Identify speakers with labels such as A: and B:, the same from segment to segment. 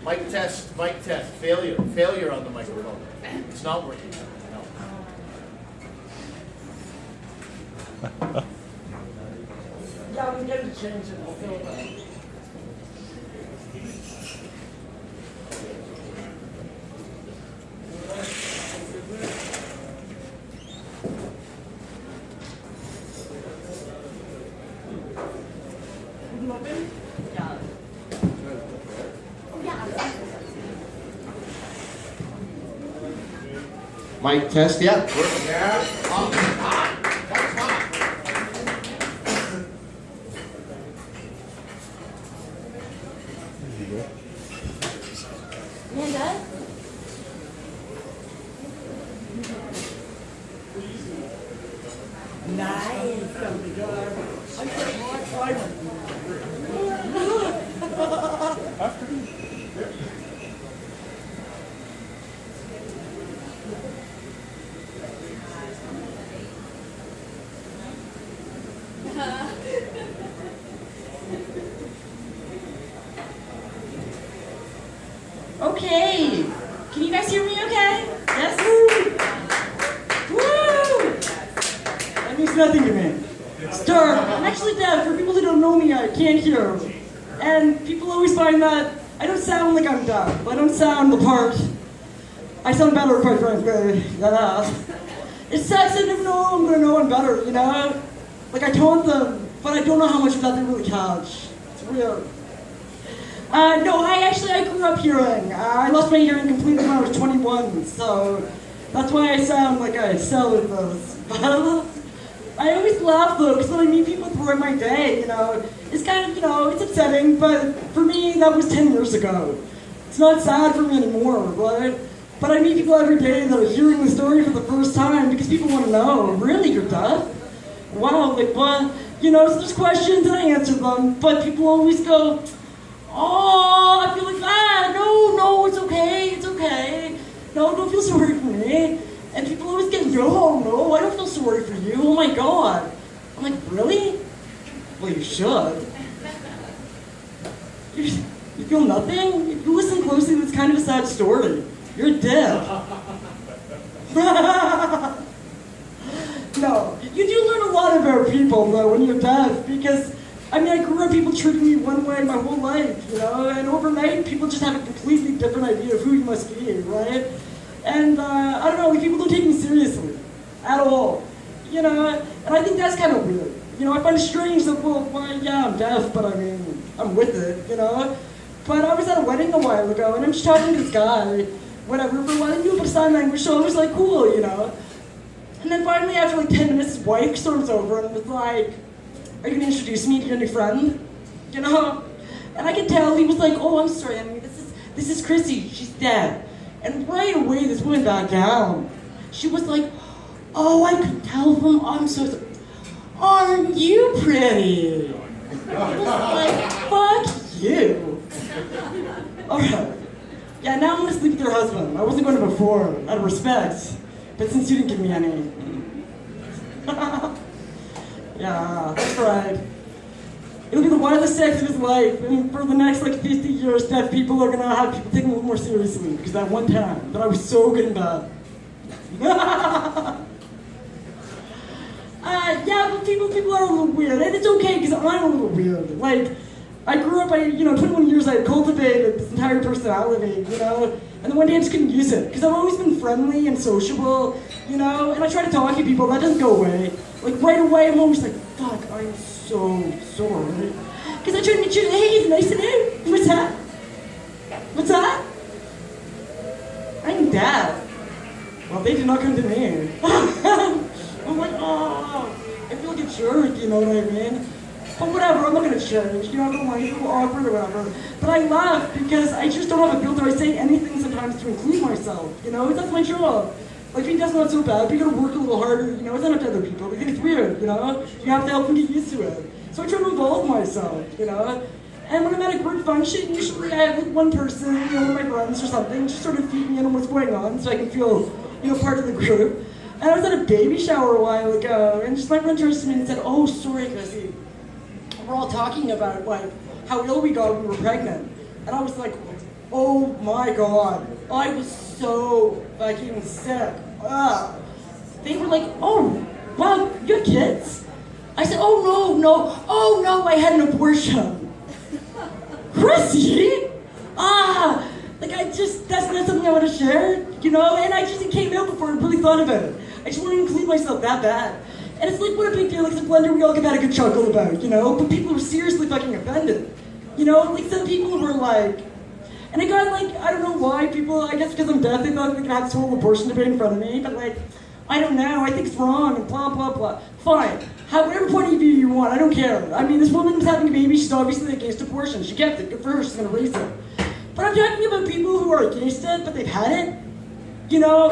A: Mic test, mic test. Failure. Failure on the microphone. It's not working. No.
B: Yeah, we get to change it. We'll feel that.
A: Mic test, yeah.
C: Yeah.
A: Hot. That was hot.
D: Amanda?
B: Nice. I'm
D: Okay. Can you guys hear me okay? Yes? Woo!
B: That means nothing to me.
D: Star, I'm actually deaf. For people who don't know me, I can't hear. And people always find that I don't sound like I'm deaf. I don't sound the part. I sound better, quite frankly. Yeah. It sucks. I never know I'm gonna know I'm better, you know? Like, I taunt them, but I don't know how much of that they really catch. It's weird. No, I grew up hearing. I lost my hearing completely when I was 21, so that's why I sound like I sell with those. I always laugh though, because when I meet people throughout my day, you know, it's kind of, you know, it's upsetting, but for me, that was 10 years ago. It's not sad for me anymore, right? But I meet people every day that are hearing the story for the first time because people want to know, really, you're deaf? Wow, like what? You know, so there's questions and I answer them, but people always go, oh, I feel like that. No, it's okay. No, don't feel sorry for me. And people always get, no, I don't feel sorry for you. Oh my God. I'm like, really? Well, you should. You feel nothing? If you listen closely, it's kind of a sad story. You're deaf. No, you do learn a lot about people though when you're deaf because I mean, I grew up people treating me one way my whole life, you know, and overnight people just have a completely different idea of who you must be, right? And I don't know, like people don't take me seriously at all, you know, and I think that's kind of weird. You know, I find it strange that, well, yeah, I'm deaf, but I mean, I'm with it, you know? But I was at a wedding a while ago, and I'm just talking to this guy, whatever, for a while, I knew about sign language, so I was like, cool, you know? And then finally, after like 10 minutes, his wife storms over and was like, are you gonna introduce me to your new friend? You know? And I could tell he was like, oh, I'm sorry, I mean, this is Chrissie, she's dead. And right away, this woman backed down. She was like, oh, I could tell from, I'm so sorry. Aren't you pretty? I was like, fuck you. All right. Yeah, now I'm gonna sleep with your husband. I wasn't going to before, out of respect. But since you didn't give me any. Yeah, that's right. It'll be the wildest sex of his life, and for the next like 50 years, deaf people are gonna have people take him a little more seriously, because that one time, that I was so good and bad. Yeah, but people are a little weird, and it's okay, because I'm a little weird. Like, I grew up, 21 years I had cultivated this entire personality, you know, and then one day I just couldn't use it, because I've always been friendly and sociable, you know, and I try to talk to people, that doesn't go away. Like, right away, I'm always like, fuck, I'm so sorry. Because I try to meet you, hey, it's nice to meet you. What's that? What's that? I'm deaf. Well, they did not come to me. I'm like, oh, I feel like a jerk, you know what I mean? But whatever, I'm not gonna change, you know, I don't mind, it's a little awkward or whatever. But I laugh because I just don't have a filter. I say anything sometimes to include myself, you know, that's my job. Like, being deaf's not so bad, but you gotta work a little harder, you know, it's not up to other people. I think it's weird, you know? You have to help them get used to it. So I try to involve myself, you know? And when I'm at a group function, usually I have like one person, you know, one of my friends or something, just sort of feed me in on what's going on so I can feel, you know, part of the group. And I was at a baby shower a while ago, and just my friend turned to me and said, oh, sorry, Chrissie. We're all talking about, like, how ill we got when we were pregnant. And I was like, Oh my god, I was so fucking sick. They were like, oh, wow, you have kids? I said, oh no, I had an abortion. Chrissie? That's not something I want to share, you know? And it came out before I really thought about it. I just want to include myself that bad. And it's like, what a big deal, like, it's a blender we all could have had a good chuckle about, you know? But people were seriously fucking offended. You know, like, some people were like, and I got, like, I don't know why people, I guess because I'm deaf, they thought they could have this whole abortion debate in front of me, but, like, I don't know, I think it's wrong, and blah, blah, blah. Fine. Whatever point of view you want, I don't care. I mean, this woman was having a baby, she's obviously against abortion. She kept it, good for her, she's gonna raise it. But I'm talking about people who are against it, but they've had it, you know?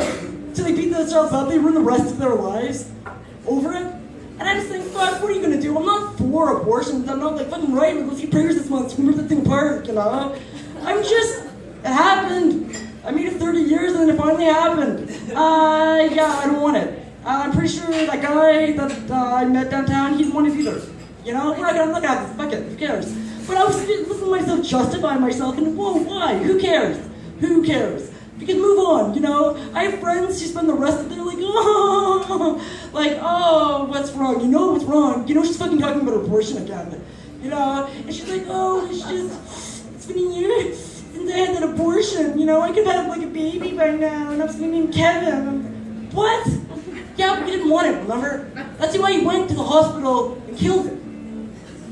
D: So they beat themselves up, they ruin the rest of their lives over it. And I just think, fuck, what are you gonna do? I'm not for abortions, I'm not like, fucking right, we'll see prayers this month, we rip the thing apart, you know? It happened. I made it 30 years and then it finally happened. Yeah, I don't want it. I'm pretty sure that guy that I met downtown, he didn't want it either. You know, I'm not gonna have this, fuck it, who cares? But I was listening to myself justify myself and, whoa, why? Who cares? Who cares? We can move on, you know? I have friends who spend the rest of their like, oh, what's wrong? You know what's wrong? You know, she's fucking talking about abortion again. You know? And she's like, oh, it's been a year since I had that abortion. You know, I could have like a baby by now, and I was gonna name Kevin. What? Yeah, but you didn't want it, remember? That's why you went to the hospital and killed it.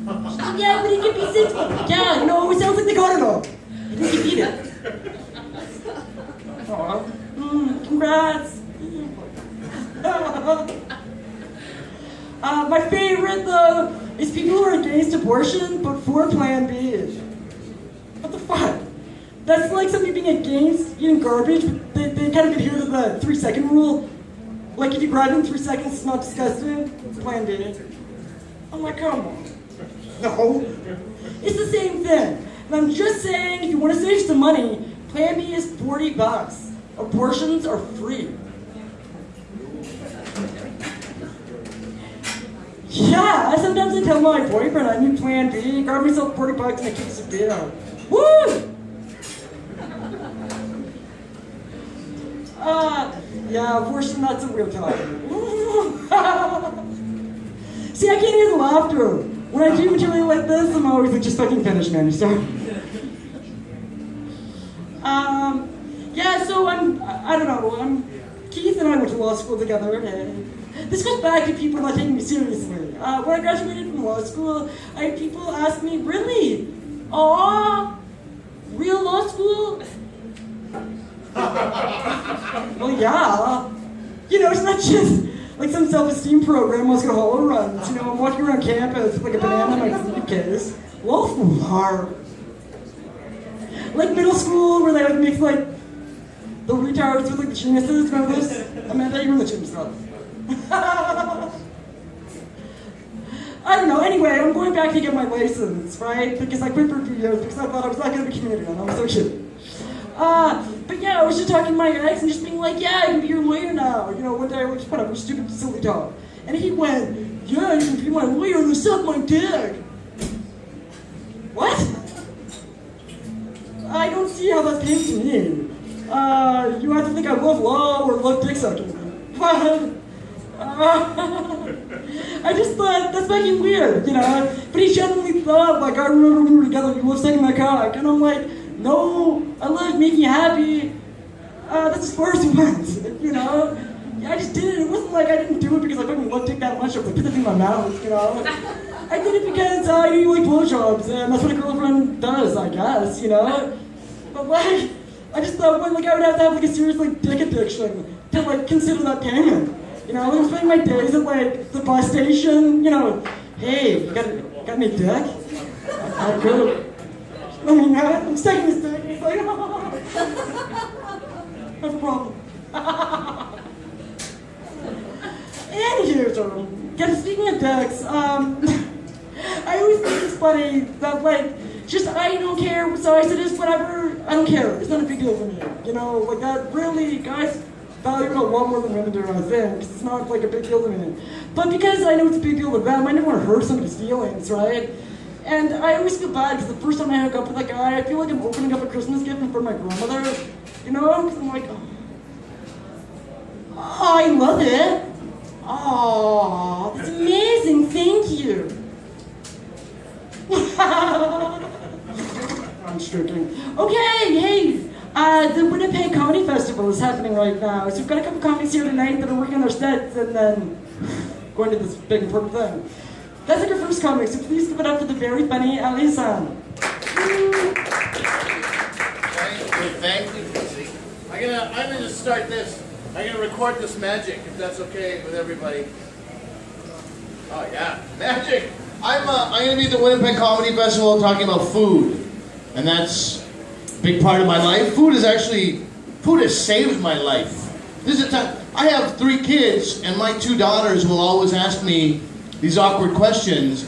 D: She's like, yeah, but he could be 6 months. Yeah, you know, it sounds like they got it all. I think you beat it. Congrats. My favorite, though, is people who are against abortion, but for Plan B. What the fuck? That's like somebody being against eating garbage, but they kind of adhere to the 3-second rule. Like, if you grab it in 3 seconds, it's not disgusting. It's Plan B. I'm like, come on. No. It's the same thing. And I'm just saying, if you want to save some money, Plan B is $40. Abortions are free. Yeah, sometimes I tell my boyfriend I need Plan B, grab myself $40 and a case of beer. Woo! Yeah, abortion, that's a real time. See, I can't hear the laughter. When I do material like this, I'm always like, just fucking finish, man, sorry. Yeah, so I don't know, Keith and I went to law school together, and this goes back to people not taking me seriously. When I graduated from law school, I had people ask me, really? Aw, real law school? Well, yeah. You know, it's not just like some self-esteem program Oscar Hollow runs. You know, I'm walking around campus with like a banana in my suitcase. Law school's hard. Like middle school, where they would mix like the retards with like the geniuses. Remember this? Amanda, you were in the gym stuff. I don't know. Anyway, I'm going back to get my license, right? Because I quit for a few years because I thought I was not going to be community, and I was so shit. But yeah, I was just talking to my ex and just being like, yeah, I can be your lawyer now. You know, one day I was just whatever, stupid, silly talk. And he went, yeah, you can be my lawyer and suck my dick. What? I don't see how that came to me. You have to think I love law or love dick sucking. But, I just thought, that's fucking weird, you know? But he genuinely thought, like, I remember we were together, you love sucking my cock. And I'm like, no, I love making you happy. That's as far as it went, you know? Yeah, I just did it. It wasn't like I didn't do it because I fucking loved dick that much or put it in my mouth, you know? I did it because I knew you like blowjobs, and that's what a girlfriend does, I guess, you know? But like, I just thought, like, I would have to have like a serious like dick addiction to like consider that payment. You know, I was spending my days at like the bus station, you know, hey, you got any dick? I could. I mean, I'm sucking his dick, and he's like, oh, that's a problem. Anywho, so, speaking of dicks, I always think it's funny that, like, just I don't care what size it is, whatever, I don't care. It's not a big deal for me. You know, like that really, guys value it a lot more than women do, I think, because it's not like a big deal to me. But because I know it's a big deal to them, I never want to hurt somebody's feelings, right? And I always feel bad because the first time I hook up with a guy, I feel like I'm opening up a Christmas gift in front of my grandmother. You know? Because I'm like, oh, I love it. Oh, that's amazing. Thank you. I'm joking. Okay, hey, the Winnipeg Comedy Festival is happening right now. So we've got a couple comics here tonight that are working on their sets and then going to this big important thing. That's like our first comic, so please give it up to the very funny Ali-san.
A: Thank you, Chrissie. I'm gonna just start this. I'm gonna record this magic, if that's okay with everybody. Oh yeah, magic! I'm gonna be at the Winnipeg Comedy Festival talking about food, and that's a big part of my life. Food has saved my life. This is a time. I have 3 kids, and my 2 daughters will always ask me these awkward questions.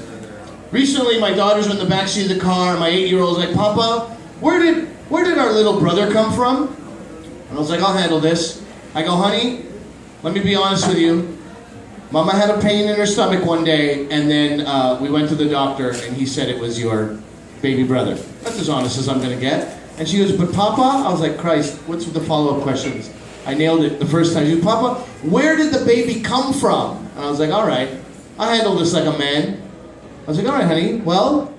A: Recently, my daughters were in the backseat of the car, and my 8-year-old's like, Papa, where did our little brother come from? And I was like, I'll handle this. I go, honey, let me be honest with you. Mama had a pain in her stomach one day, and then we went to the doctor, and he said it was your baby brother. That's as honest as I'm gonna get. And she goes, but Papa? I was like, Christ, what's with the follow-up questions? I nailed it the first time. She goes, Papa, where did the baby come from? And I was like, all right. I handle this like a man. I was like, all right, honey, well,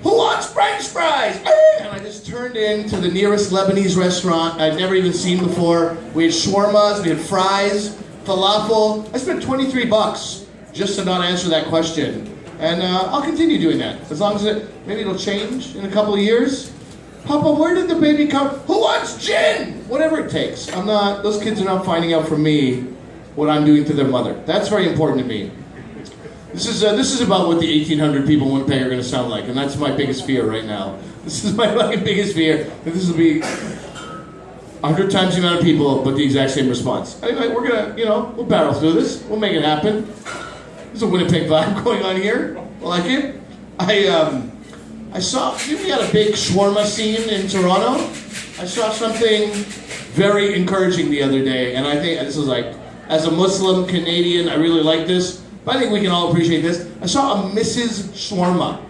A: who wants French fries? And I just turned into the nearest Lebanese restaurant I'd never even seen before. We had shawarmas, we had fries, falafel. I spent $23 just to not answer that question. And I'll continue doing that. As long as maybe it'll change in a couple of years. Papa, where did the baby come? Who wants gin? Whatever it takes. Those kids are not finding out from me what I'm doing to their mother. That's very important to me. This is about what the 1,800 people in Winnipeg are going to sound like, and that's my biggest fear right now. This is my fucking biggest fear, that this will be 100 times the amount of people, but the exact same response. Anyway, we're going to, we'll battle through this. We'll make it happen. There's a Winnipeg vibe going on here. I like it. I saw, we had a big shawarma scene in Toronto. I saw something very encouraging the other day, and I think this is like, as a Muslim Canadian, I really like this. But I think we can all appreciate this. I saw a Mrs. Shawarma.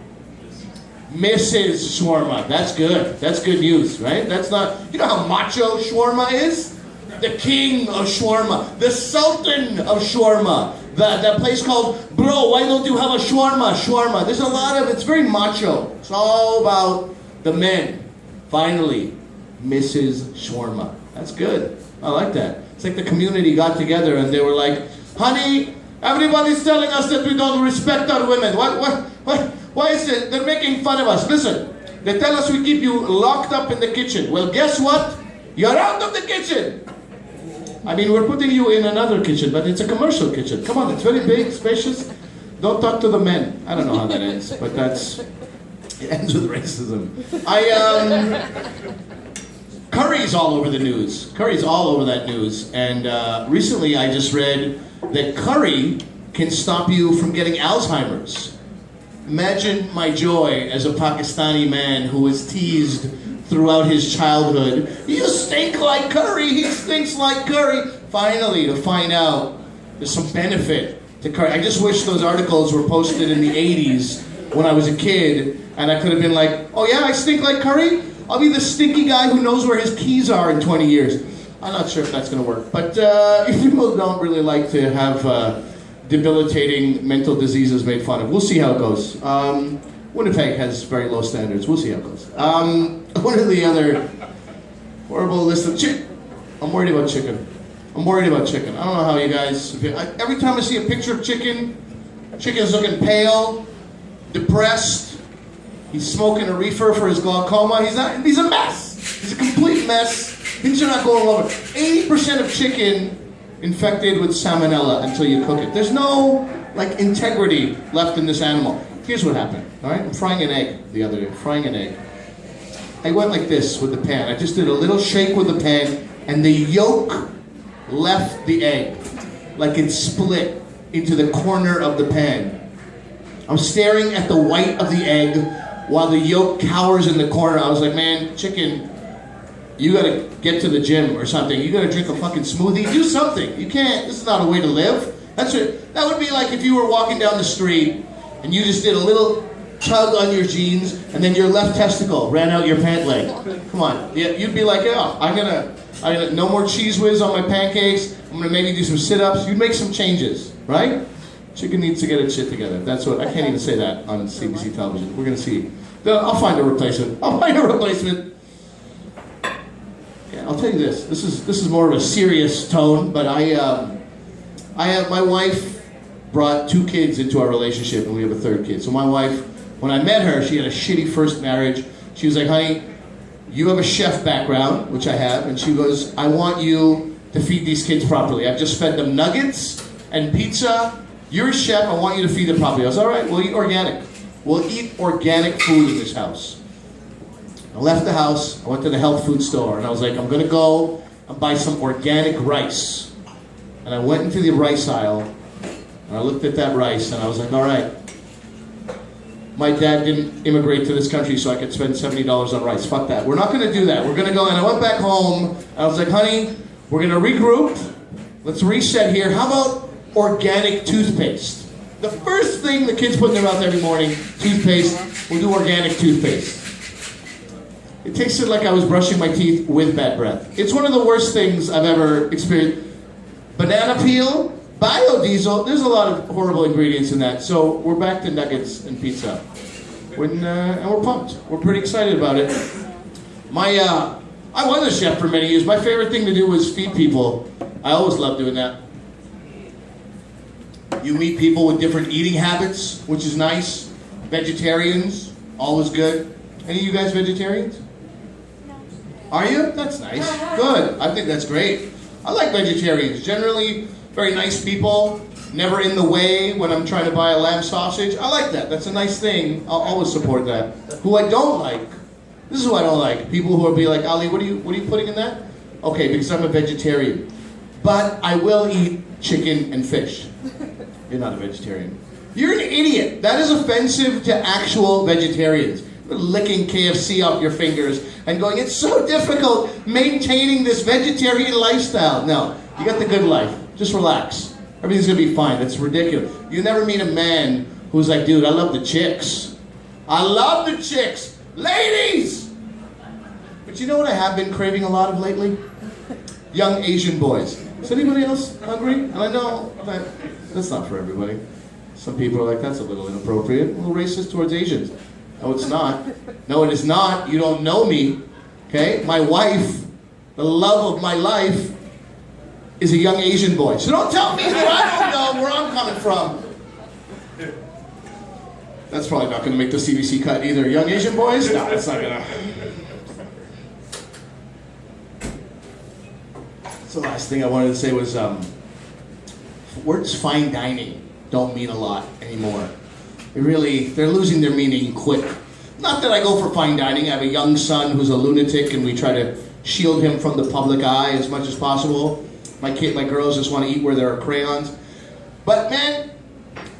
A: Mrs. Shawarma. That's good. That's good news, right? That's not... You know how macho shawarma is? The king of shawarma. The sultan of shawarma. That place called, bro, why don't you have a shawarma? Shawarma. There's a lot of... It's very macho. It's all about the men. Finally, Mrs. Shawarma. That's good. I like that. It's like the community got together and they were like, honey... Everybody's telling us that we don't respect our women. Why is it? They're making fun of us. Listen, they tell us we keep you locked up in the kitchen. Well, guess what? You're out of the kitchen. I mean, we're putting you in another kitchen, but it's a commercial kitchen. Come on, it's very big, spacious. Don't talk to the men. I don't know how that ends, but it ends with racism. Curry's all over the news. Curry's all over that news. And recently I just read that curry can stop you from getting Alzheimer's. Imagine my joy as a Pakistani man who was teased throughout his childhood. You stink like curry, he stinks like curry. Finally, to find out there's some benefit to curry. I just wish those articles were posted in the 80s when I was a kid and I could have been like, oh yeah, I stink like curry? I'll be the stinky guy who knows where his keys are in 20 years. I'm not sure if that's going to work, but people don't really like to have debilitating mental diseases made fun of. We'll see how it goes. Winnipeg has very low standards. We'll see how it goes. One of the other horrible list of I'm worried about chicken. I don't know how you guys feel. Every time I see a picture of chicken's looking pale, depressed. He's smoking a reefer for his glaucoma. He's a mess. He's a complete mess. Things are not going well. 80% of chicken infected with salmonella until you cook it. There's no integrity left in this animal. Here's what happened. All right, I'm frying an egg the other day. I went like this with the pan. I just did a little shake with the pan, and the yolk left the egg, like it split into the corner of the pan. I'm staring at the white of the egg while the yolk cowers in the corner. I was like, man, chicken, you gotta get to the gym or something. You gotta drink a fucking smoothie. Do something. You can't, this is not a way to live. That would be like if you were walking down the street and you just did a little tug on your jeans, and then your left testicle ran out your pant leg. Come on, yeah, you'd be like, oh, I'm gonna no more cheese whiz on my pancakes. I'm gonna maybe do some sit-ups. You'd make some changes, right? Chicken needs to get its shit together. That's what I can't even say that on CBC television. We're gonna see. I'll find a replacement. Yeah, I'll tell you this. This is more of a serious tone, but my wife brought 2 kids into our relationship, and we have a 3rd kid. So my wife, when I met her, she had a shitty first marriage. She was like, honey, you have a chef background, which I have, and she goes, I want you to feed these kids properly. I've just fed them nuggets and pizza. You're a chef, I want you to feed them properly. I was, all right, we'll eat organic. We'll eat organic food in this house. I left the house, I went to the health food store, and I was like, I'm gonna go and buy some organic rice. And I went into the rice aisle, and I looked at that rice, and I was like, all right, my dad didn't immigrate to this country so I could spend $70 on rice. Fuck that. We're not going to do that. We're going to go, and I went back home, and I was like, honey, we're going to regroup. Let's reset here. How about organic toothpaste? The first thing the kids put in their mouth every morning, toothpaste. We'll do organic toothpaste. It tasted like I was brushing my teeth with bad breath. It's one of the worst things I've ever experienced. Banana peel, biodiesel, there's a lot of horrible ingredients in that. So we're back to nuggets and pizza. And we're pumped. We're pretty excited about it. I was a chef for many years. My favorite thing to do was feed people. I always loved doing that. You meet people with different eating habits, which is nice. Vegetarians, always good. Any of you guys vegetarians? No. Are you? That's nice. Good. I think that's great. I like vegetarians. Generally, very nice people. Never in the way when I'm trying to buy a lamb sausage. I like that. That's a nice thing. I'll always support that. Who I don't like, this is who I don't like. People who will be like, Ali, what are you putting in that? Okay, because I'm a vegetarian. But I will eat chicken and fish. You're not a vegetarian. You're an idiot. That is offensive to actual vegetarians. You're licking KFC off your fingers and going, it's so difficult maintaining this vegetarian lifestyle. No, you got the good life. Just relax. Everything's gonna be fine. That's ridiculous. You never meet a man who's like, dude, I love the chicks. I love the chicks. Ladies! But you know what I have been craving a lot of lately? Young Asian boys. Is anybody else hungry? And I know that's not for everybody. Some people are like, that's a little inappropriate, a little racist towards Asians. No, it's not. No, it is not. You don't know me. Okay? My wife, the love of my life, is a young Asian boy. So don't tell me that I don't know where I'm coming from. That's probably not going to make the CBC cut either. Young Asian boys? No, that's not going to. So the last thing I wanted to say was words fine dining don't mean a lot anymore. They're losing their meaning quick. Not that I go for fine dining. I have a young son who's a lunatic and we try to shield him from the public eye as much as possible. My girls just want to eat where there are crayons. But man,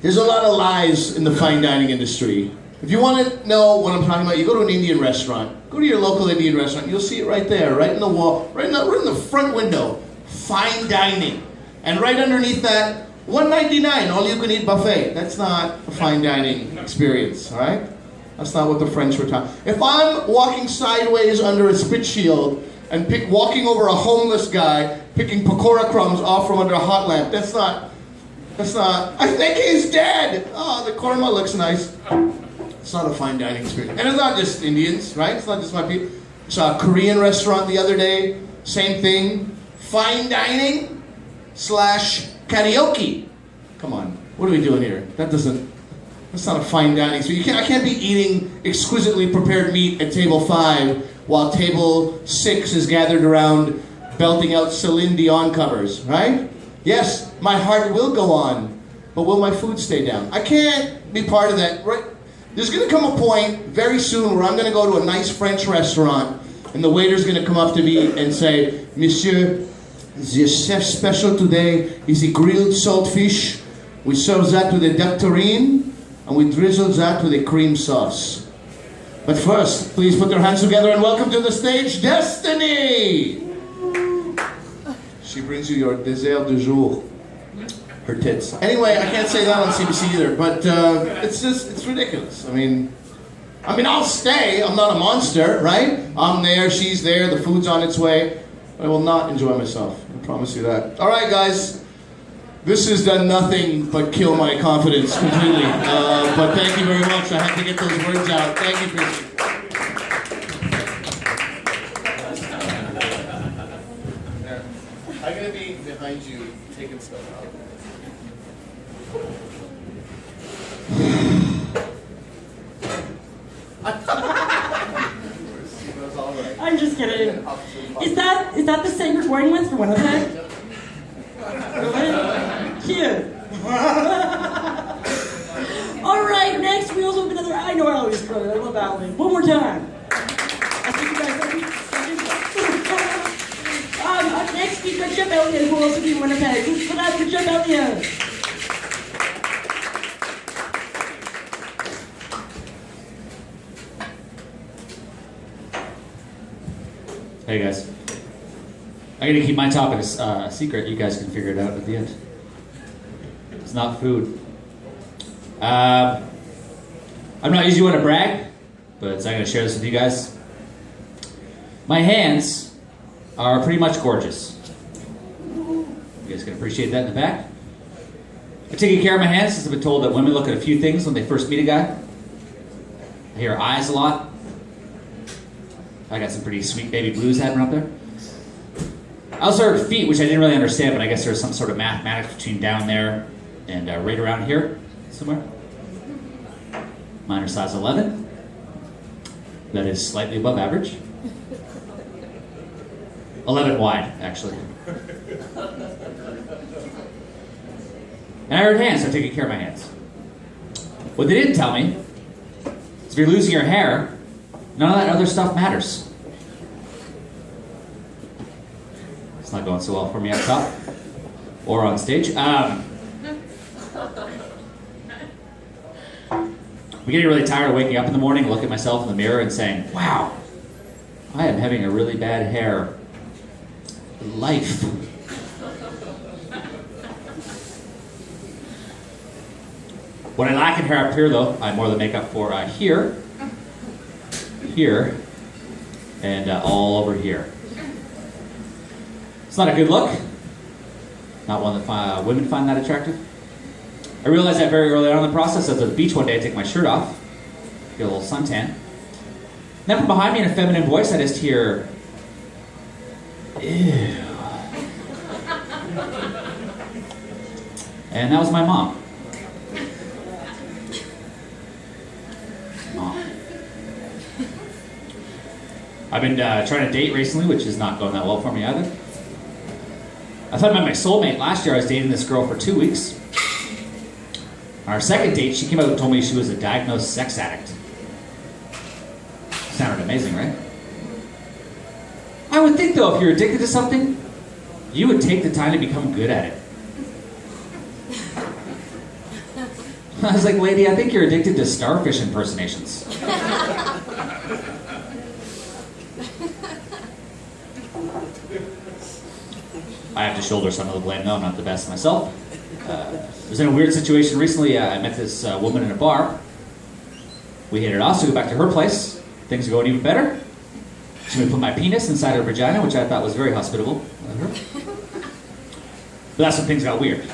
A: there's a lot of lies in the fine dining industry. If you want to know what I'm talking about, you go to an Indian restaurant. Go to your local Indian restaurant. You'll see it right there, right in the wall, right in the front window. Fine dining. And right underneath that, $1.99, all you can eat buffet. That's not a fine dining experience, all right? That's not what the French were talking. If I'm walking sideways under a spit shield and walking over a homeless guy, picking pakora crumbs off from under a hot lamp, that's not, I think he's dead. Oh, the korma looks nice. It's not a fine dining experience. And it's not just Indians, right? It's not just my people. Saw a Korean restaurant the other day, same thing. Fine dining / karaoke. Come on, what are we doing here? That's not a fine dining. So I can't be eating exquisitely prepared meat at table 5 while table 6 is gathered around belting out Celine Dion covers, right? Yes, my heart will go on, but will my food stay down? I can't be part of that, right? There's gonna come a point very soon where I'm gonna go to a nice French restaurant and the waiter's gonna come up to me and say, Monsieur, the chef special today is a grilled saltfish. We serve that with a duck terrine, and we drizzle that with a cream sauce. But first, please put your hands together and welcome to the stage, Destiny! She brings you your dessert du jour. her tits. Anyway, I can't say that on CBC either, but it's ridiculous. I mean, I'll stay. I'm not a monster, right? I'm there, she's there, the food's on its way. I will not enjoy myself. I promise you that. All right, guys. This has done nothing but kill my confidence completely. But thank you very much. I had to get those words out. Thank you, Chrissie. I'm going to be behind you taking stuff out.
D: I'm just kidding. Is that the same you're going with for Winnipeg? Cute. All right, next we also have another. I know Allie's brother. I love Allie. One more time. I think you guys. Up next we've got Jeff Elliott, who will also be in Winnipeg. Let's put out for Jeff Elliott.
C: Hey guys, I'm gonna keep my topic a secret. You guys can figure it out at the end. It's not food. I'm not usually one to brag, but I'm gonna share this with you guys. My hands are pretty much gorgeous. You guys can appreciate that in the back. I've taken care of my hands since I've been told that women look at a few things when they first meet a guy. I hear eyes a lot. I got some pretty sweet baby blues happening up there. I also heard feet, which I didn't really understand, but I guess there's some sort of mathematics between down there and right around here somewhere. Mine are size 11. That is slightly above average. 11 wide, actually. And I heard hands, so I'm taking care of my hands. What they didn't tell me is if you're losing your hair, none of that other stuff matters. It's not going so well for me up top or on stage. I'm getting really tired of waking up in the morning, looking at myself in the mirror and saying, wow, I am having a really bad hair life. What I lack in hair up here, though, I more than make up for here, and all over here. It's not a good look. Not one that women find that attractive. I realized that very early on in the process. I was at the beach one day, I take my shirt off, get a little suntan. And then from behind me in a feminine voice, I just hear, ew. And that was my mom. I've been trying to date recently, which is not going that well for me either. I thought I met my soulmate last year. I was dating this girl for 2 weeks. On our second date, she came out and told me she was a diagnosed sex addict. Sounded amazing, right? I would think, though, if you're addicted to something, you would take the time to become good at it. I was like, lady, I think you're addicted to starfish impersonations. I have to shoulder some of the blame, though. I'm not the best myself. I was in a weird situation recently. I met this woman in a bar. We hit it off, so we go back to her place. Things are going even better. She made me put my penis inside her vagina, which I thought was very hospitable of her. But that's when things got weird.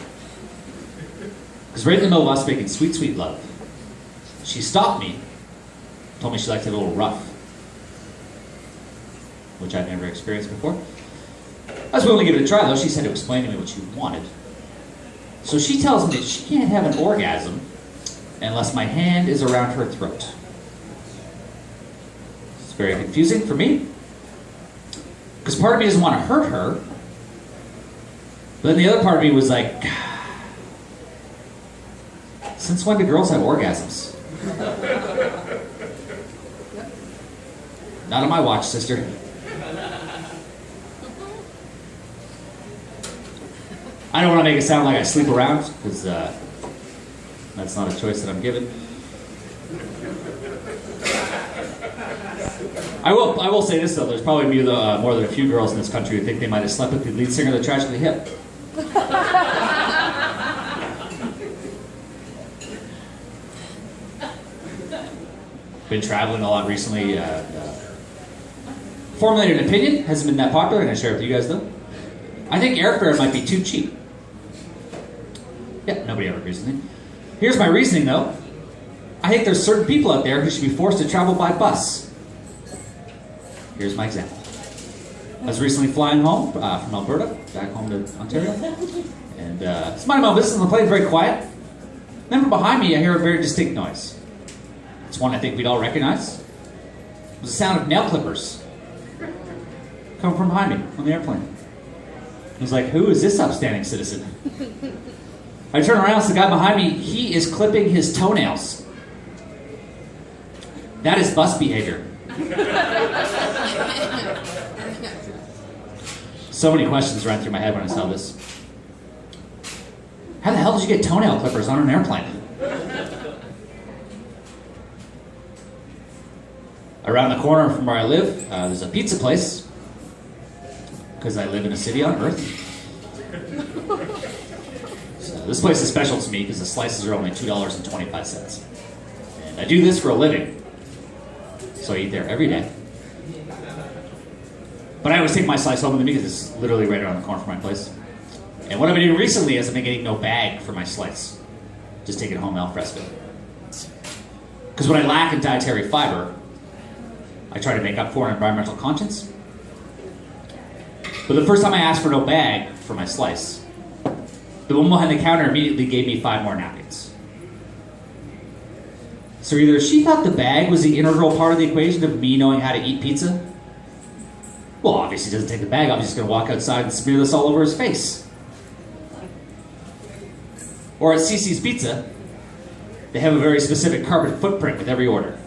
C: Because right in the middle of us making sweet, sweet love, she stopped me, told me she liked it a little rough, which I'd never experienced before. I was willing to give it a try, though. She said to explain to me what she wanted. So she tells me that she can't have an orgasm unless my hand is around her throat. It's very confusing for me, because part of me doesn't want to hurt her, but then the other part of me was like, since when do girls have orgasms? Not on my watch, sister. I don't want to make it sound like I sleep around, because that's not a choice that I'm given. I will say this, though. There's probably more than a few girls in this country who think they might have slept with the lead singer of the Tragically Hip. Been traveling a lot recently. Formulated an opinion. Hasn't been that popular. I'm going to share it with you guys though. I think airfare might be too cheap. Yeah, nobody ever agrees with me. Here's my reasoning though. I think there's certain people out there who should be forced to travel by bus. Here's my example. I was recently flying home from Alberta, back home to Ontario. And it's minding my own business, and the plane's very quiet. Then from behind me, I hear a very distinct noise. It's one I think we'd all recognize. It was the sound of nail clippers coming from behind me on the airplane. I was like, who is this upstanding citizen? I turn around, it's the guy behind me. He is clipping his toenails. That is bus behavior. So many questions ran through my head when I saw this. How the hell did you get toenail clippers on an airplane? Around the corner from where I live, there's a pizza place, because I live in a city on Earth. So this place is special to me because the slices are only $2.25. And I do this for a living, so I eat there every day. But I always take my slice home with me because it's literally right around the corner from my place. And what I've been doing recently is I've been getting no bag for my slice. Just take it home al fresco. Because when I lack in dietary fiber, I try to make up for an environmental conscience. But the first time I asked for no bag for my slice, the woman behind the counter immediately gave me 5 more napkins. So either she thought the bag was the integral part of the equation of me knowing how to eat pizza. Well, obviously he doesn't take the bag off, he's just going to walk outside and smear this all over his face. Or at CC's Pizza, they have a very specific carbon footprint with every order.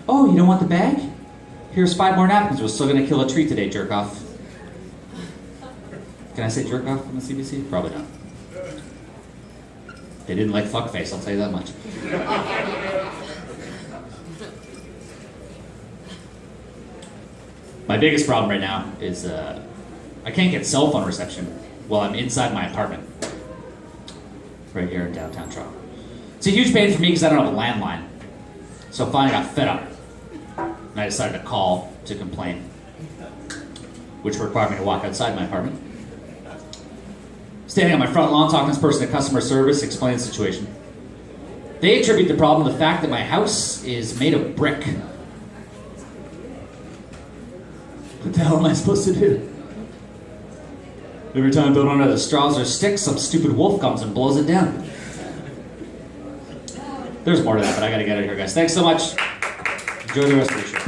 C: Oh, you don't want the bag? Here's 5 more napkins. We're still going to kill a tree today, jerk off. Can I say jerk off on the CBC? Probably not. They didn't like fuckface, I'll tell you that much. My biggest problem right now is I can't get cell phone reception while I'm inside my apartment. Right here in downtown Toronto. It's a huge pain for me because I don't have a landline. So I finally got fed up. And I decided to call to complain, which required me to walk outside my apartment. Standing on my front lawn, talking to this person at customer service, explain the situation. They attribute the problem to the fact that my house is made of brick. What the hell am I supposed to do? Every time I build one of the straws or sticks, some stupid wolf comes and blows it down. There's more to that, but I gotta get out of here, guys. Thanks so much. Enjoy the rest of the show.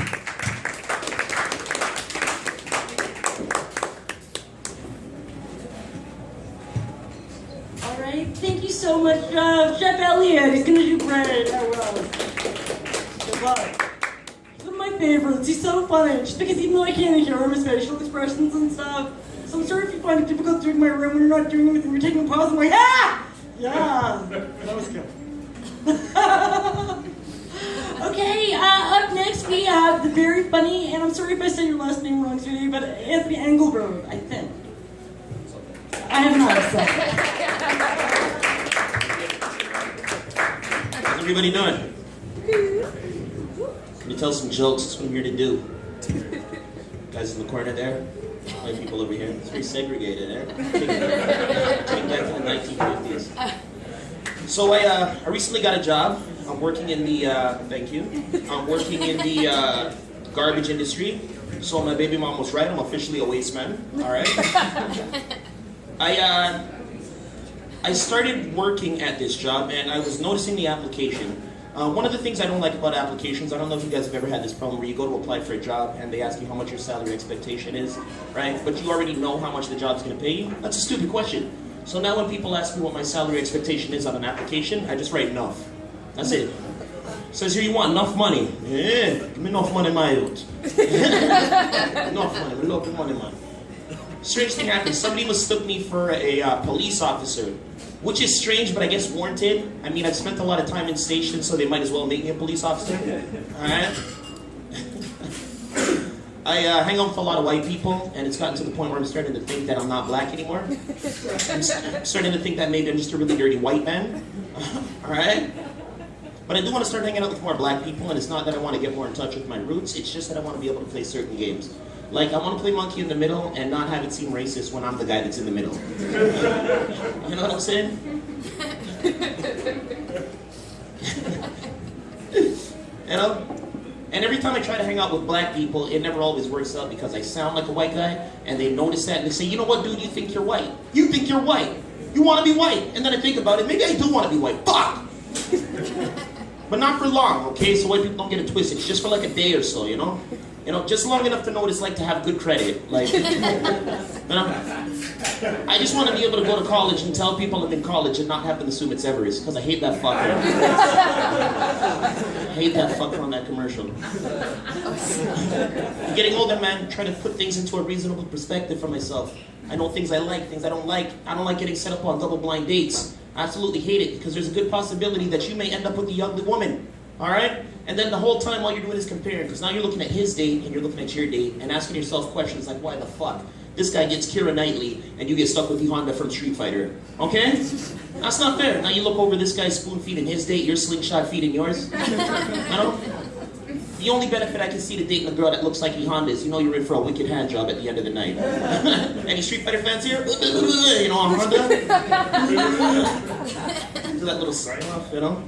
D: All right, thank you so much, Chef Elliott. He's gonna do great. I will. Goodbye. He's one of my favorites. He's so funny. Just because even though I can't hear him, his facial expressions and stuff. So I'm sorry if you find it difficult doing my room when you're not doing anything. You're taking a pause. I'm like, ah! Yeah, that was good. Okay, up next we have the very funny, and I'm sorry if I said your last name wrong, sweetie, but Anthony Engelberg, I think. I have not said it.
E: How's everybody doing? Can you tell some jokes? That's what I'm here to do. Guys in the corner there, white people over here. It's very segregated, eh? Taking back to the 1950s. So I recently got a job. I'm working in the, thank you. I'm working in the garbage industry. So my baby mom was right, I'm officially a waste man, all right? I started working at this job and I was noticing the application. One of the things I don't like about applications, I don't know if you guys have ever had this problem where you go to apply for a job and they ask you how much your salary expectation is, right? But you already know how much the job's gonna pay you. That's a stupid question. So now when people ask me what my salary expectation is on an application, I just write enough. That's it. Says here you want enough money. Yeah, give me enough money, my youth. Enough money, we love the money, man. Strange thing happened. Somebody mistook me for a police officer, which is strange, but I guess warranted. I mean, I've spent a lot of time in stations, so they might as well make me a police officer. All right. I hang out with a lot of white people, and it's gotten to the point where I'm starting to think that I'm not black anymore. I'm starting to think that maybe I'm just a really dirty white man. All right. But I do want to start hanging out with more black people, and it's not that I want to get more in touch with my roots, it's just that I want to be able to play certain games. Like, I want to play monkey in the middle and not have it seem racist when I'm the guy that's in the middle. You know what I'm saying? You know? And every time I try to hang out with black people, it never always works out because I sound like a white guy, and they notice that, and they say, you know what, dude, you think you're white. You think you're white. You want to be white. And then I think about it, maybe I do want to be white. Fuck! But not for long, okay? So white people don't get it twisted. It's just for like a day or so, you know? You know, just long enough to know what it's like to have good credit. Like, you know? I just want to be able to go to college and tell people I'm in college and not have them assume it's Everest, because I hate that fucker. I hate that fucker on that commercial. I'm getting older, man. Trying to put things into a reasonable perspective for myself. I know things I like, things I don't like. I don't like getting set up on double blind dates. I absolutely hate it, because there's a good possibility that you may end up with a ugly woman. Alright? And then the whole time all you're doing is comparing, because now you're looking at his date and you're looking at your date and asking yourself questions like, why the fuck? This guy gets Keira Knightley and you get stuck with the Honda from Street Fighter. Okay? That's not fair. Now you look over this guy's spoon feeding his date, you're slingshot feeding yours. You know? The only benefit I can see to dating a girl that looks like E Honda is you know you're in for a wicked hand job at the end of the night. Any Street Fighter fans here? You know, on Honda? Do that little sign off, you know?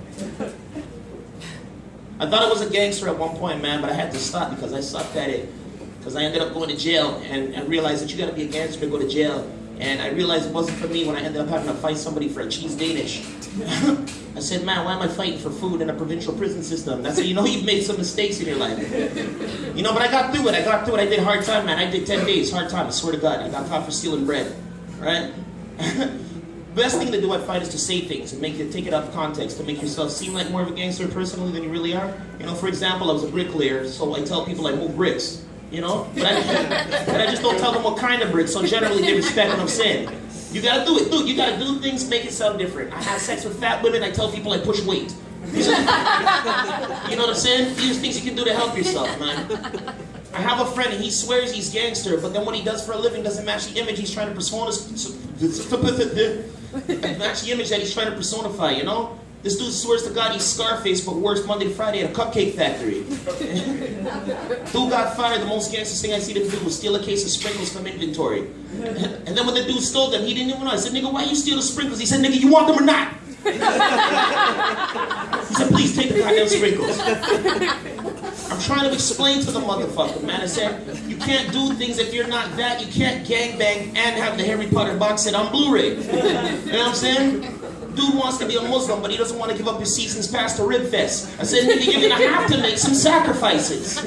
E: I thought I was a gangster at one point, man, but I had to stop because I sucked at it. Because I ended up going to jail and realized that you gotta be a gangster to go to jail. And I realized it wasn't for me when I ended up having to fight somebody for a cheese Danish. I said, man, why am I fighting for food in a provincial prison system? That's how you know you've made some mistakes in your life. You know, but I got through it. I did hard time, man. I did 10 days, hard time, I swear to God. I got caught for stealing bread, right? Best thing to do, I find, is to say things and take it out of context to make yourself seem like more of a gangster personally than you really are. You know, for example, I was a bricklayer, so I tell people I move bricks. You know, but I just don't tell them what kind of bricks. So generally, they respect what I'm saying. You gotta do it, dude. You gotta do things, make it sound different. I have sex with fat women. I tell people I push weight. You know what I'm saying? These things you can do to help yourself, man. I have a friend and he swears he's gangster, but then what he does for a living doesn't match the image he's trying to match the image that he's trying to personify, you know? This dude swears to God he's Scarface, but works Monday to Friday at a cupcake factory. Dude got fired. The most gangster thing I see him do was steal a case of sprinkles from inventory. And then when the dude stole them, he didn't even know. I said, nigga, why you steal the sprinkles? He said, nigga, you want them or not? He said, please take the goddamn sprinkles. I'm trying to explain to the motherfucker, man. I said, you can't do things if you're not that. You can't gangbang and have the Harry Potter box set on Blu-ray. You know what I'm saying? Dude wants to be a Muslim, but he doesn't want to give up his seasons past the Rib Fest. I said, nigga, you're gonna have to make some sacrifices.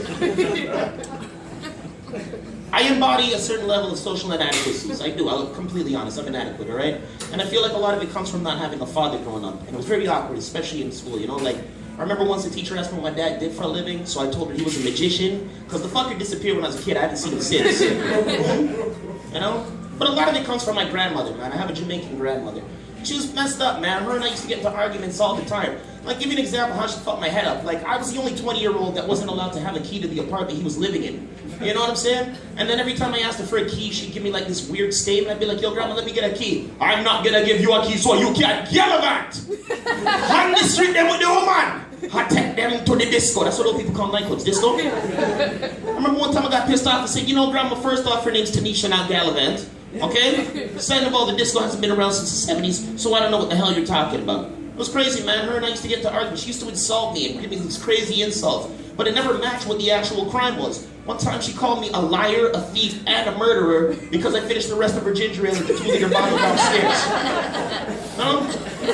E: I embody a certain level of social inadequacies. I do. I'll be completely honest. I'm inadequate, all right? And I feel like a lot of it comes from not having a father growing up. And it was very awkward, especially in school, you know? Like, I remember once the teacher asked me what my dad did for a living, so I told her he was a magician, because the fucker disappeared when I was a kid. I haven't seen him since. You know? But a lot of it comes from my grandmother, man. I have a Jamaican grandmother. She was messed up, man. Her and I used to get into arguments all the time. Like, give you an example of how she fucked my head up. Like, I was the only 20-year-old that wasn't allowed to have a key to the apartment he was living in. You know what I'm saying? And then every time I asked her for a key, she'd give me like this weird statement. I'd be like, yo, grandma, let me get a key. I'm not gonna give you a key so you can't gallivant. On the street them with the woman. I take them to the disco. That's what old people call nightclubs, disco. I remember one time I got pissed off and said, you know, grandma, first off, her name's Tanisha, not Gallivant. Okay? Second of all, the disco hasn't been around since the 70s, so I don't know what the hell you're talking about. It was crazy, man. Her and I used to get to argue. She used to insult me and give me these crazy insults, but it never matched what the actual crime was. One time she called me a liar, a thief, and a murderer because I finished the rest of her ginger ale in the 2-liter bottle downstairs.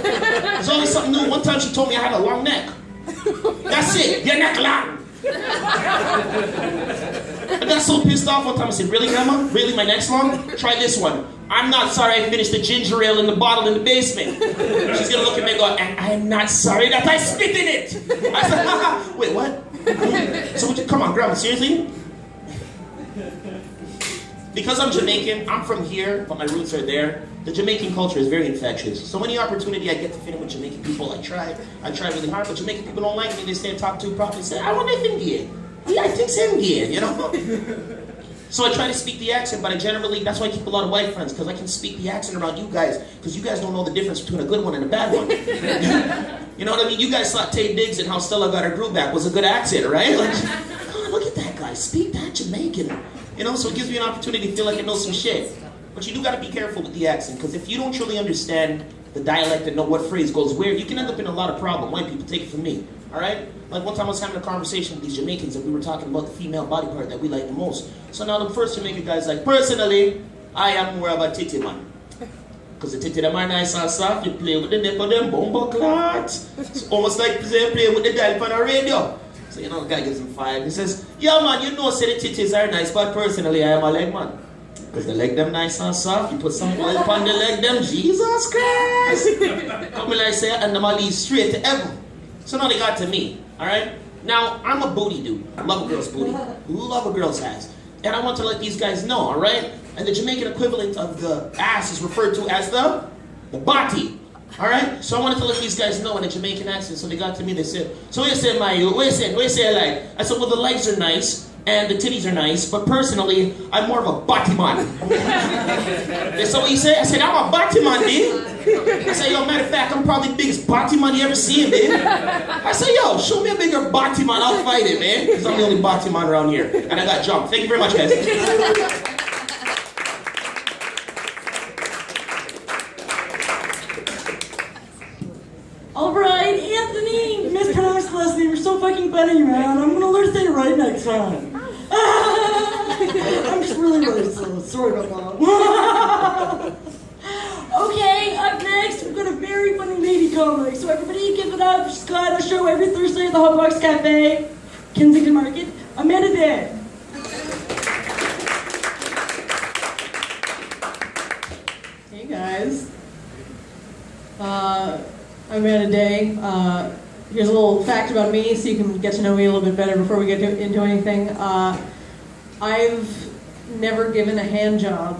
E: There's always something new. One time she told me I had a long neck. That's it. Your neck long. I got so pissed off one time. I said, really, grandma? Really, my neck's long? Try this one. I'm not sorry I finished the ginger ale in the bottle in the basement. She's gonna look at me and go, and I'm not sorry that I spit in it. I said, haha. Wait, what? So come on, grandma, seriously? Because I'm Jamaican, I'm from here, but my roots are there. The Jamaican culture is very infectious. So any opportunity I get to fit in with Jamaican people, I try really hard, but Jamaican people don't like me. They say talk too properly. Say, I want to think gay. Yeah, I think I'm gay, you know? So I try to speak the accent, but I generally, that's why I keep a lot of white friends, because I can speak the accent around you guys, because you guys don't know the difference between a good one and a bad one. You know what I mean? You guys thought Tay Diggs and How Stella Got Her Groove Back was a good accent, right? Like, oh, look at that guy, speak that Jamaican. You know, so it gives me an opportunity to feel like I know some shit. But you do got to be careful with the accent, because if you don't truly understand the dialect and know what phrase goes where, you can end up in a lot of problem. White people, take it from me, all right? Like one time I was having a conversation with these Jamaicans and we were talking about the female body part that we like the most. So now the first Jamaican guy's like, personally, I am more of a titty man. Because the titty them are nice and soft, you play with the nipple them, bumbo clots. It's almost like playing with the dial on a radio. So you know, the guy gives him 5. He says, yeah man, you know say the titties are nice, but personally I am a leg man. Because the leg them nice and soft, you put some oil upon the leg them, Jesus Christ! Come like say, and them all lead straight to heaven. So now they got to me, alright? Now, I'm a booty dude. I love a girl's booty. Love a girl's ass. And I want to let these guys know, alright? And the Jamaican equivalent of the ass is referred to as the body. Alright? So I wanted to let these guys know in a Jamaican accent. So they got to me, they said, so what you say, Mayu? What you say, like? I said, well, the legs are nice. And the titties are nice, but personally, I'm more of a body man. They said, what you say? I said, I'm a body man, dude. I said, yo, matter of fact, I'm probably the biggest body man you ever seen, dude. I said, yo, show me a bigger body man, I'll fight it, man. Because I'm the only body man around here. And I got jumped. Thank you very much, guys.
D: Alright, Anthony! Mispronounced the last name. You're so fucking funny, man. I'm gonna learn to say it right next time. I'm just really slow. Sorry about that. Okay, up next, we've got a very funny lady comic. So everybody give it up. She's got a show every Thursday at the Hot Box Cafe, Kensington Market. Amanda Day.
F: Hey guys. I'm Amanda Day. Here's a little fact about me so you can get to know me a little bit better before we get into anything. I've never given a hand job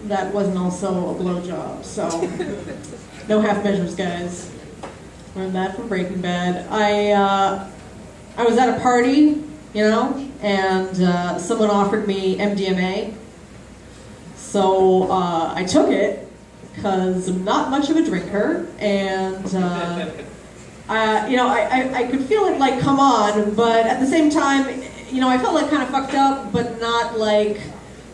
F: that wasn't also a blow job, so no half measures, guys. Learned that from Breaking Bad. I was at a party, you know, and someone offered me MDMA, so I took it because I'm not much of a drinker, and I could feel it like come on, but at the same time, you know, I felt like kind of fucked up, but not like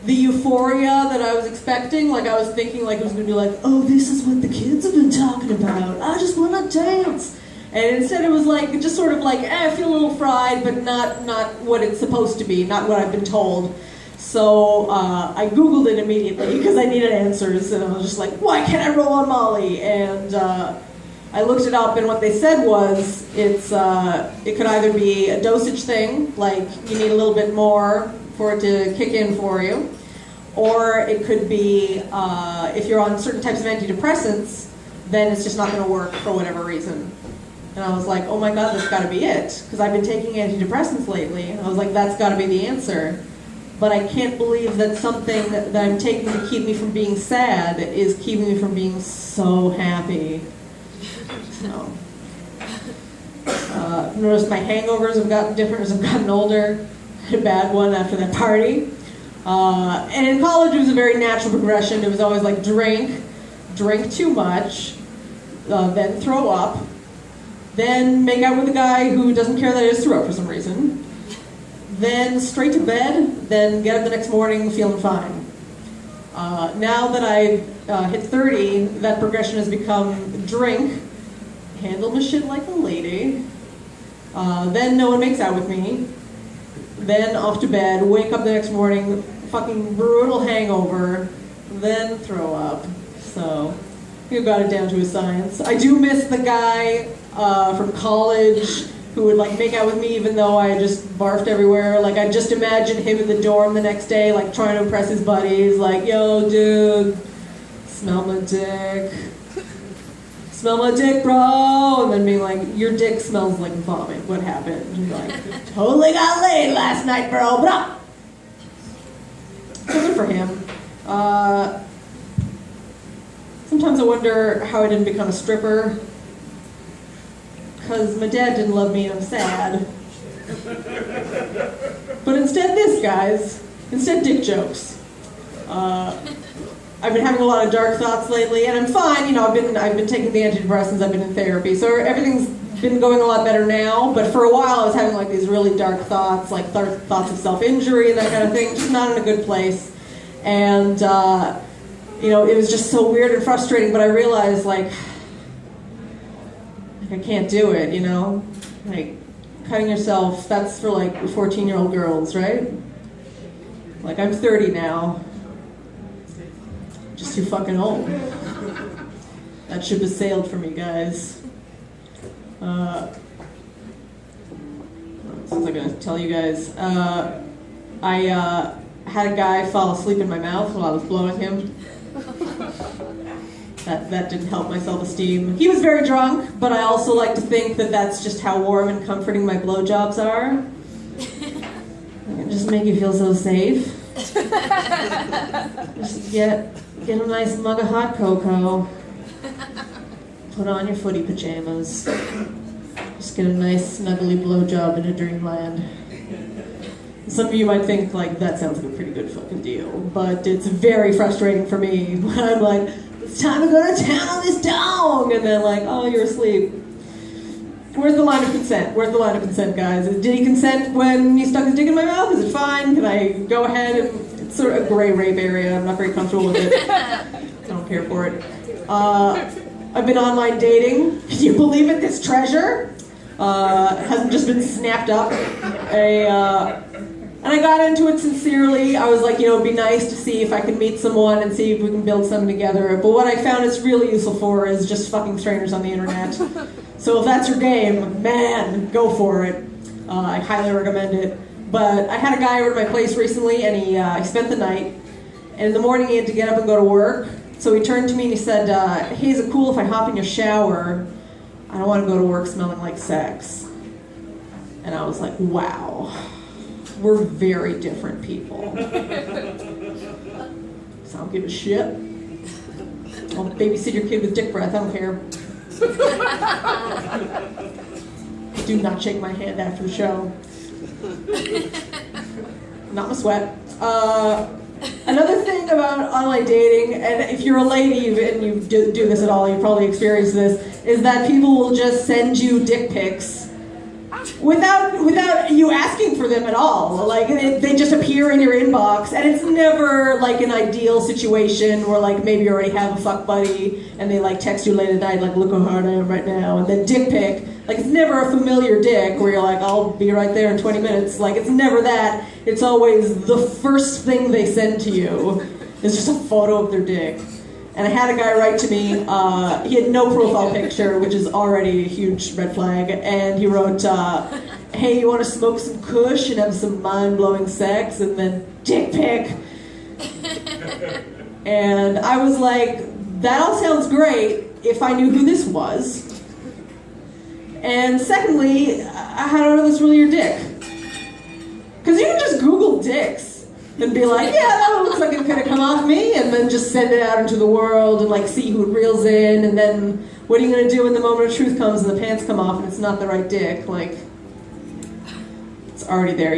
F: the euphoria that I was expecting. Like I was thinking like it was gonna be like, oh, this is what the kids have been talking about. I just want to dance. And instead it was like, just sort of like, I feel a little fried, but not what it's supposed to be, not what I've been told. So I Googled it immediately because I needed answers, and I was just like, why can't I roll on Molly? And I looked it up, and what they said was it could either be a dosage thing, like you need a little bit more for it to kick in for you, or it could be if you're on certain types of antidepressants, then it's just not going to work for whatever reason. And I was like, oh my god, that's got to be it, because I've been taking antidepressants lately, and I was like, that's got to be the answer. But I can't believe that something that I'm taking to keep me from being sad is keeping me from being so happy. So, noticed my hangovers have gotten different as I've gotten older. I had a bad one after that party. And in college it was a very natural progression. It was always like drink too much, then throw up, then make out with a guy who doesn't care that I just threw up for some reason, then straight to bed, then get up the next morning feeling fine. Now that I've hit 30, that progression has become drink, handle my shit like a lady, then no one makes out with me, then off to bed, wake up the next morning, fucking brutal hangover, then throw up. So, you got it down to a science. I do miss the guy from college who would like make out with me even though I just barfed everywhere. Like I just imagine him in the dorm the next day, like trying to impress his buddies, like, yo dude, smell my dick. Smell my dick, bro. And then being like, your dick smells like vomit. What happened? And like, totally got laid last night, bro. Blah. So good for him. Sometimes I wonder how I didn't become a stripper. Because my dad didn't love me and I'm sad. But instead this, guys. Instead dick jokes. I've been having a lot of dark thoughts lately, and I'm fine. You know, I've been taking the antidepressants. I've been in therapy, so everything's been going a lot better now. But for a while, I was having like these really dark thoughts, like thoughts of self-injury and that kind of thing. Just not in a good place. And you know, it was just so weird and frustrating. But I realized like I can't do it. You know, like cutting yourself. That's for like 14-year-old girls, right? Like I'm 30 now. Just too fucking old. That ship has sailed for me, guys. What was I gonna tell you guys? I had a guy fall asleep in my mouth while I was blowing him. That didn't help my self-esteem. He was very drunk, but I also like to think that that's just how warm and comforting my blowjobs are. They just make you feel so safe. Just get a nice mug of hot cocoa. Put on your footy pajamas. Just get a nice snuggly blowjob in a dreamland. Some of you might think like that sounds like a pretty good fucking deal, but it's very frustrating for me when I'm like, it's time to go to town on this dong, and then like, oh, you're asleep. Where's the line of consent? Where's the line of consent, guys? Did he consent when he stuck his dick in my mouth? Is it fine? Can I go ahead and... It's sort of a gray rape area. I'm not very comfortable with it. I don't care for it. I've been online dating. Can you believe it? This treasure hasn't just been snapped up. And I got into it sincerely. I was like, you know, it'd be nice to see if I can meet someone and see if we can build something together. But what I found it's really useful for is just fucking strangers on the internet. So if that's your game, man, go for it. I highly recommend it. But I had a guy over to my place recently, and he spent the night. And in the morning, he had to get up and go to work. So he turned to me and he said, hey, is it cool if I hop in your shower? I don't want to go to work smelling like sex. And I was like, wow. We're very different people. So I don't give a shit. I'll babysit your kid with dick breath, I don't care. Do not shake my hand after the show. Not my sweat. Another thing about online dating, and if you're a lady and you do this at all, you probably experience this, is that people will just send you dick pics without you asking for them at all. Like they just appear in your inbox, and it's never like an ideal situation where like maybe you already have a fuck buddy and they like text you late at night like, look how hard I am right now, and then dick pic. Like it's never a familiar dick where you're like, I'll be right there in 20 minutes. Like it's never that. It's always the first thing they send to you is just a photo of their dick. And I had a guy write to me, he had no profile picture, which is already a huge red flag, and he wrote, hey, you want to smoke some kush and have some mind-blowing sex, and then dick pic. And I was like, that all sounds great if I knew who this was. And secondly, how do I know this really your dick? Because you can just Google dicks and be like, yeah, that one looks like it could have come off me, and then just send it out into the world and like see who it reels in, and then what are you going to do when the moment of truth comes and the pants come off and it's not the right dick? Like, it's already there.